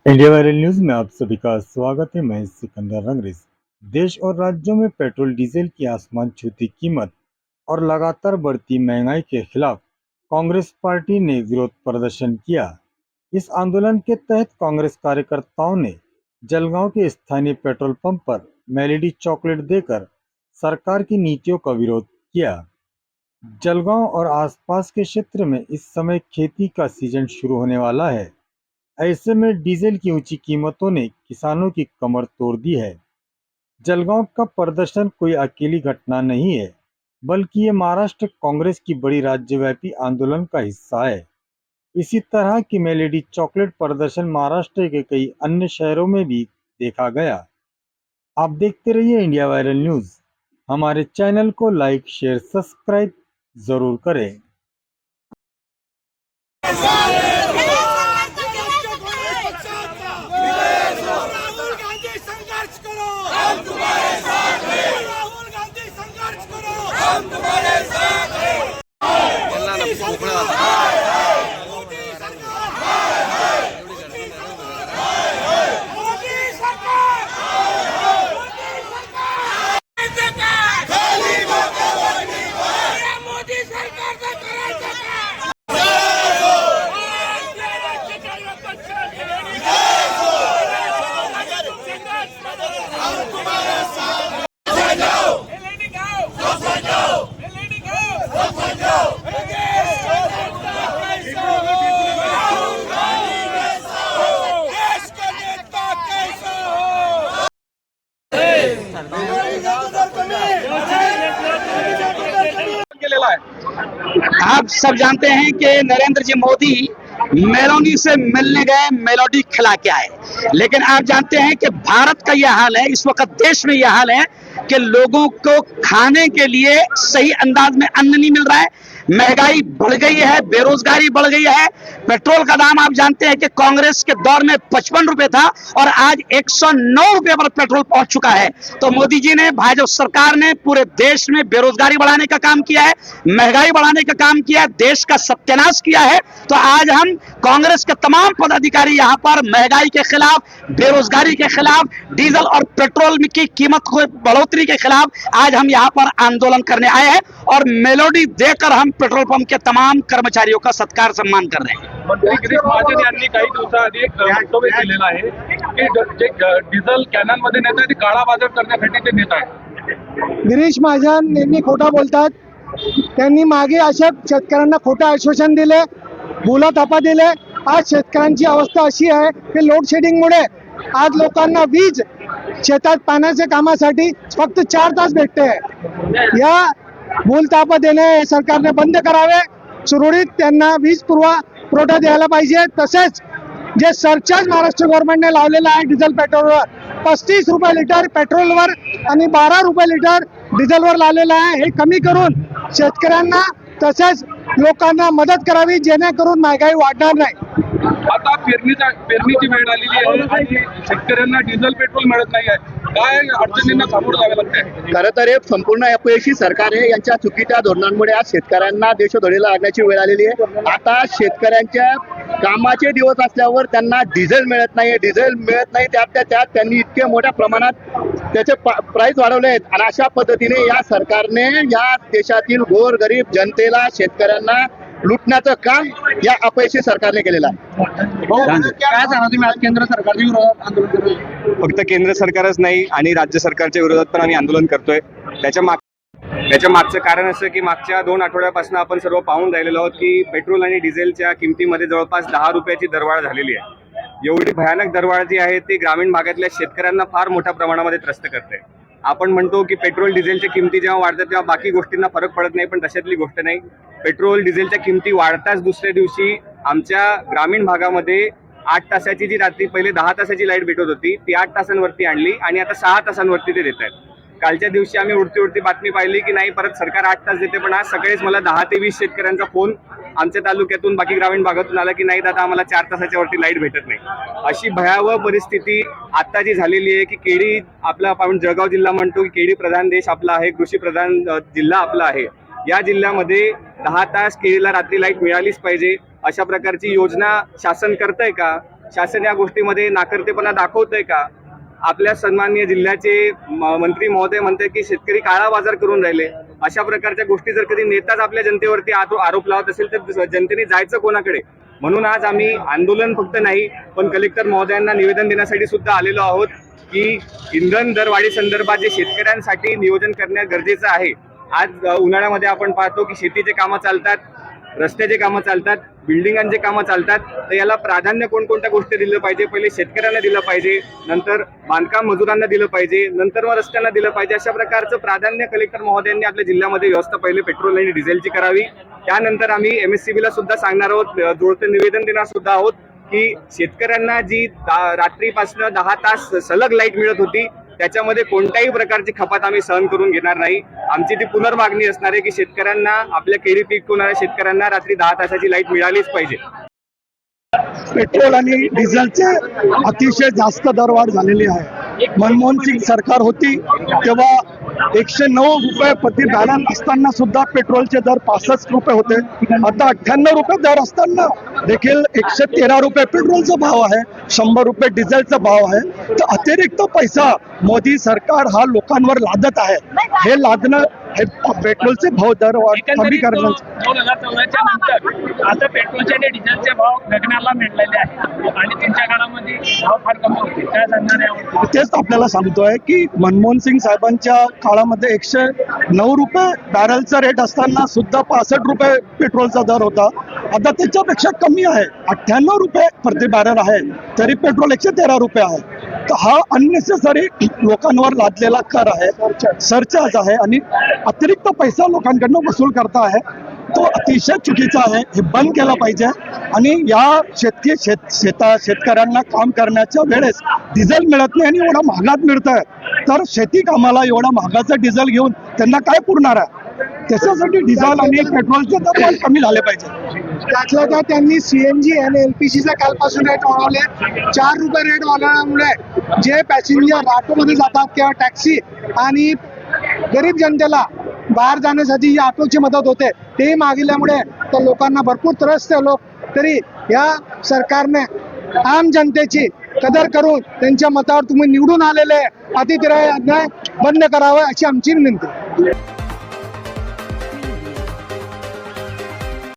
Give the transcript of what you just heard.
India viral news में आप सभी का स्वागत है। मैं सिकंदर रंगरेज। देश और राज्यों में पेट्रोल डीजल की आसमान छूती कीमत और लगातार बढ़ती महंगाई के खिलाफ कांग्रेस पार्टी ने विरोध प्रदर्शन किया। इस आंदोलन के तहत कांग्रेस कार्यकर्ताओं ने जलगांव के स्थानीय पेट्रोल पंप पर मेलेडी चॉकलेट देकर सरकार की नीतियों का विरोध किया। जलगांव और आसपास के क्षेत्र में इस समय खेती का सीजन शुरू होने वाला है। ऐसे में डीजल की ऊंची कीमतों ने किसानों की कमर तोड़ दी है। जलगांव का प्रदर्शन कोई अकेली घटना नहीं है, बल्कि ये महाराष्ट्र कांग्रेस की बड़ी राज्यव्यापी आंदोलन का हिस्सा है। इसी तरह की मेलेडी चॉकलेट प्रदर्शन महाराष्ट्र के कई अन्य शहरों में भी देखा गया। आप देखते रहिए इंडिया वायरल न्यूज। हमारे चैनल को लाइक, शेयर, सब्सक्राइब जरूर करें। राहुल गांधी संघर्ष करो, हम तुम्हारे साथ हैं। राहुल गांधी संघर्ष करो, हम तुम्हारे साथ हैं। मोदी सरकार, मोदी सरकार, मोदी सरकार, खाली मौका बनी है। मोदी सरकार का करायचं काय? आप सब जानते हैं कि नरेंद्र जी मोदी मेलोडी से मिलने गए, मेलोडी खिला के आए। लेकिन आप जानते हैं कि भारत का यह हाल है, इस वक्त देश में यह हाल है कि लोगों को खाने के लिए सही अंदाज में अन्न नहीं मिल रहा है। महंगाई बढ़ गई है, बेरोजगारी बढ़ गई है। पेट्रोल का दाम आप जानते हैं कि कांग्रेस के दौर में 55 रुपए था और आज 109 रुपए पर पेट्रोल पहुंच चुका है। तो मोदी जी ने, भाजपा सरकार ने पूरे देश में बेरोजगारी बढ़ाने का काम किया है, महंगाई बढ़ाने का काम किया है, देश का सत्यानाश किया है। तो आज हम कांग्रेस के तमाम पदाधिकारी यहाँ पर महंगाई के खिलाफ, बेरोजगारी के खिलाफ, डीजल और पेट्रोल की कीमत को बढ़ोतरी के खिलाफ आज हम यहाँ पर आंदोलन करने आए हैं और मेलोडी देकर हम पेट्रोल पंप के तमाम कर्मचारियों का सत्कार सम्मान कर रहे हैं। मंत्री गिरीश महाजन यांनी काही दिवसाआधी एक वक्तव्य केलेलं आहे की जे डिझेल कॅननमध्ये नेत आहे ते काळा बाजार करण्यासाठी ते नेत आहे। गिरीश महाजन नेहमी खोटा बोलतात। त्यांनी मागे अशा शेतकऱ्यांना खोटं आश्वासन दिले, बोलातापा दिले। आज शेतकऱ्यांची अवस्था अशी आहे की लोड शेडिंगमुळे आज लोकांना वीज शेतात पाण्याच्या कामासाठी फक्त 4 तास भेटते। या बोलतापा देणे सरकारने बंद करावे, सुरळीत त्यांना वीज पुरवठा द्यायला पाहिजे। तसेच जे सरचार्ज महाराष्ट्र गव्हर्नमेंटने लावलेला आहे डिझेल पेट्रोलवर, 35 रुपये लिटर पेट्रोलवर आणि 12 रुपये लिटर डिझेलवर लावलेला आहे, हे कमी करून शेतकऱ्यांना तसेच लोकांना मदत करावी, जेणेकरून महागाई वाढणार नाही। आता पेरणीची वेळ आलेली आहे आणि शेतकऱ्यांना डिझेल पेट्रोल मिळत नाही आहे। काय अडचणींना सामोरं जावे लागते? खरं तर हे संपूर्ण अपयशी सरकार आहे, यांच्या चुकीच्या धोरणांमुळे आज शेतकऱ्यांना देशोधडीला लागण्याची वेळ आलेली आहे। आता शेतकऱ्यांच्या कामाचे दिवस असल्यावर त्यांना डिझेल मिळत नाही, डिझेल मिळत नाही, त्यात त्यांनी इतक्या मोठ्या प्रमाणात त्याचे प्राइस वाढवले आहेत आणि अशा पद्धतीने या सरकारने या देशातील गोरगरीब जनतेला, शेतकऱ्यांना लुटण्याचं काम या अपयशी सरकारने केलेलं आहे। काय सांगा तुम्ही आज केंद्र सरकारच्या विरोधात आंदोलन करतोय? फक्त केंद्र सरकारच नाही आणि राज्य सरकारच्या विरोधात पण आम्ही आंदोलन करतोय। त्याच्या मागचं कारण असं की मागच्या 2 आठवड्यापासून आपण सर्व पाहून राहिलेलो आहोत की पेट्रोल आणि डिझेलच्या किमतीमध्ये जवळपास 10 रुपयाची दरवाढ झालेली आहे। एवढी भयानक दरवाढ जी आहे ती ग्रामीण भागातल्या शेतकऱ्यांना फार मोठ्या प्रमाणामध्ये त्रस्त करते। आपण म्हणतो की पेट्रोल डिझेलच्या किमती जेव्हा वाढतात तेव्हा बाकी गोष्टींना फरक पडत नाही, पण तशातली गोष्ट नाही। पेट्रोल डिझेलच्या किमती वाढताच दुसऱ्या दिवशी आमच्या ग्रामीण भागामध्ये 8 तासाची जी रात्री पहिले 10 तासाची लाईट भेटत होती ती 8 तासांवरती आणली आणि आता 6 तासांवरती ते देत आहेत। कालच्या दिवशी आम्ही उडती बातमी पाहिली की नाही परत सरकार 8 तास देते, पण आज सकाळीच मला 10 ते 20 शेतकऱ्यांचा फोन आमच्या तालुक्यातून, बाकी ग्रामीण भागातून आला की नाही दादा आम्हाला 4 तासाच्या वरती लाईट भेटत नाही। अशी भयावह परिस्थिती आता जी झालेली आहे की केळी, आपला आपण जळगाव जिल्हा म्हणतो की केळी प्रधान देश आपला आहे, कृषी प्रधान जिल्हा आपला आहे। या जिल्ह्यामध्ये 10 तास केळीला रात्री लाईट मिळालीच पाहिजे अशा प्रकारची योजना शासन करतंय का? शासन या गोष्टीमध्ये नाकर्तेपणा दाखवतंय का? आपल्या सन्माननीय जिल्ह्याचे मंत्री महोदय म्हणते की शेतकरी काळा बाजार करून राहिले. अशा प्रकारच्या गोष्टी जर कधी नेताच आपल्या जनतेवरती आरोप लावत असेल तर जनतेने जायचं कोणाकडे? म्हणून आज आम्ही आंदोलन फक्त नाही पण कलेक्टर महोदयांना निवेदन देण्यासाठी सुद्धा आलेलो आहोत की इंधन दरवाढी संदर्भात जे शेतकऱ्यांसाठी नियोजन करणे गरजेचं आहे. आज उन्हाळ्यामध्ये आपण पाहतो की शेतीचे कामं चालतात, रस्त्याचे कामं चालतात, बिल्डिंगांचे कामं चालतात. तर याला प्राधान्य कोणकोणत्या गोष्टी दिलं पाहिजे? पहिले शेतकऱ्यांना दिलं पाहिजे, नंतर बांधकाम मजुरांना दिलं पाहिजे, नंतर मग रस्त्यांना दिलं पाहिजे. अशा प्रकारचं प्राधान्य कलेक्टर महोदयांनी आपल्या जिल्ह्यामध्ये व्यवस्था पहिले पेट्रोल आणि डिझेलची करावी. त्यानंतर आम्ही MSCB ला सुद्धा सांगणार आहोत, जोडतं निवेदन देणार सुद्धा आहोत की शेतकऱ्यांना जी रात्रीपासून 10 तास सलग लाईट मिळत होती त्याच्यामध्ये कोणत्याही प्रकारची कपात आम्ही सहन करून घेणार नाही. आमची ती पुनर्मागणी असणार आहे की शेतकऱ्यांना, आपल्या केळी पिकवणाऱ्या शेतकऱ्यांना रात्री 10 तासाची लाईट मिळालीच पाहिजे. पेट्रोल आणि डिझेलचे अतिशय जास्त दरवाढ झालेली आहे. मनमोहन सिंग सरकार होती तेव्हा 109 रुपये प्रति बॅलन्स असताना सुद्धा पेट्रोलचे दर 65 रुपये होते. आता 98 रुपये दर असताना देखील 113 रुपये पेट्रोलचा भाव आहे, 100 रुपये डिझेलचा भाव आहे. तर अतिरिक्त पैसा मोदी सरकार हा लोकांवर लादत आहे. हे लादणं हे पेट्रोलचे भाव दर कमी करणं. 2014च्या नंतर आता पेट्रोलचे आणि डिझेलचे भाव गगनाला मिळालेले आहेत आणि त्यांच्या काळामध्ये भाव फार कमी होते. काय सांगणार यावर? तेच आपल्याला सांगतोय की मनमोहन सिंग साहेबांच्या काळामध्ये 109 रुपये बॅरलचा रेट असताना सुद्धा 65 रुपये पेट्रोलचा दर होता. आता त्याच्यापेक्षा कमी आहे, 98 रुपये प्रति बॅरल आहे, तरी पेट्रोल 113 रुपये आहे. तर हा अननेसेसरी लोकांवर लादलेला कर आहे, सरचार्ज आहे आणि अतिरिक्त पैसा लोकांकडनं वसूल करता आहे. तो अतिशय चुकीचा आहे. हे बंद केलं पाहिजे. आणि या शेतकऱ्यांना काम करण्याच्या वेळेस डिझेल मिळत नाही आणि एवढा महागात मिळतंय, तर शेती कामाला एवढा महागाचं डिझेल घेऊन त्यांना काय पुरणार आहे? त्याच्यासाठी डिझेल आणि पेट्रोलचे दर पण कमी झाले पाहिजे. त्यातल्या त्यात त्यांनी CNG आणि LPGचा कालपासून रेट वाढवले. 4 रुपये रेट वाढवल्यामुळे जे पॅसेंजर ऑटोमध्ये जातात किंवा टॅक्सी आणि गरीब जनतेला बाहेर जाण्यासाठी जी ऑटोची मदत होते तेही मागितल्यामुळे तर लोकांना भरपूर त्रस्त आहे लोक. तरी या सरकारने आम जनतेची कदर करून त्यांच्या मतावर तुम्ही निवडून आलेले अतिक्रमण बंद करावं अशी आमची विनंती.